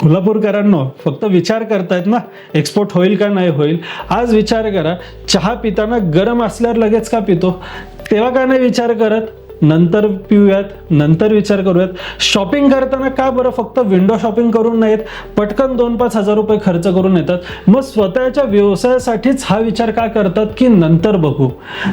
कोल्हापूरकरांनो, फक्त विचार करतायत ना एक्सपोर्ट होईल का नाही होईल. आज विचार करा, चहा पिताना गरम असल्यावर लगेच का पितो, तेव्हा का नाही विचार करत, नंतर पिऊयात, नंतर विचार करूयात. शॉपिंग करताना का बरं फक्त विंडो शॉपिंग करून नाहीत, पटकन 2-5 हजार रुपये खर्च करून येतात. मग स्वतःच्या व्यवसायासाठीच हा विचार का करतात की नंतर बघू,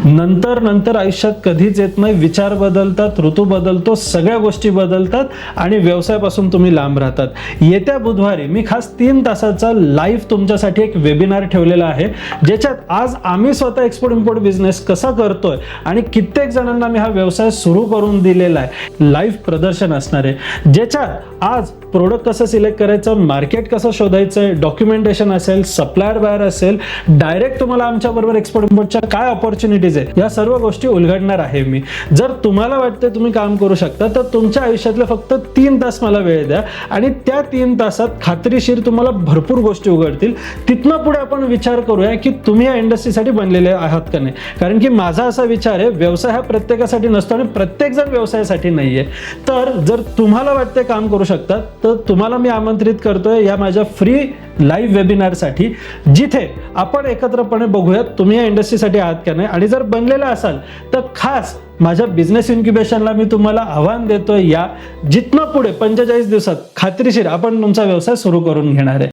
नंतर आयुष्यात कधीच येत नाही. विचार बदलतात, ऋतू बदलतो, सगळ्या गोष्टी बदलतात आणि व्यवसायापासून तुम्ही लांब राहतात. येत्या बुधवारी मी खास 3 तासाचा लाईव्ह तुमच्यासाठी एक वेबिनार ठेवलेला आहे, ज्याच्यात आज आम्ही स्वतः एक्सपोर्ट इम्पोर्ट बिझनेस कसा करतोय आणि कित्येक जणांना मी हा व्यवसाय सुरू करून दिलेला आहे. लाईव्ह प्रदर्शन असणार आहे, ज्याच्यात आज प्रोडक्ट कसं सिलेक्ट करायचं, मार्केट कसं शोधायचं, डॉक्युमेंटेशन असेल, सप्लायर बायर असेल, डायरेक्ट तुम्हाला आमच्या बरोबर एक्सपोर्ट इम्पोर्टच्या काय ऑपॉर्च्युनिटीज आहे या सर्व गोष्टी उलगडणार आहे मी. जर तुम्हाला वाटते तुम्ही काम करू शकता तर तुमच्या आयुष्यातले फक्त 3 तास मला वेळ द्या आणि त्या 3 तासात खात्रीशीर तुम्हाला भरपूर गोष्टी उघडतील. तिथनं पुढे आपण विचार करूया की तुम्ही या इंडस्ट्रीसाठी बनलेले आहात का नाही. कारण की माझा असा विचार आहे, व्यवसाय हा प्रत्येकासाठी नसतो आणि प्रत्येक जण व्यवसायासाठी नाहीये. तर जर तुम्हाला वाटते काम करू शकतात तर तुम्हाला मी आमंत्रित करतोय या माझ्या फ्री लाईव्ह वेबिनारसाठी, जिथे आपण एकत्रपणे बघूयात तुम्ही या इंडस्ट्रीसाठी आहात का नाही. आणि जर बनलेला असाल तर खास माझ्या बिझनेस इन्क्युबेशनला मी तुम्हाला आव्हान देतोय, या जिथनं पुढे 45 दिवसात खात्रीशीर आपण तुमचा व्यवसाय सुरू करून घेणार आहे.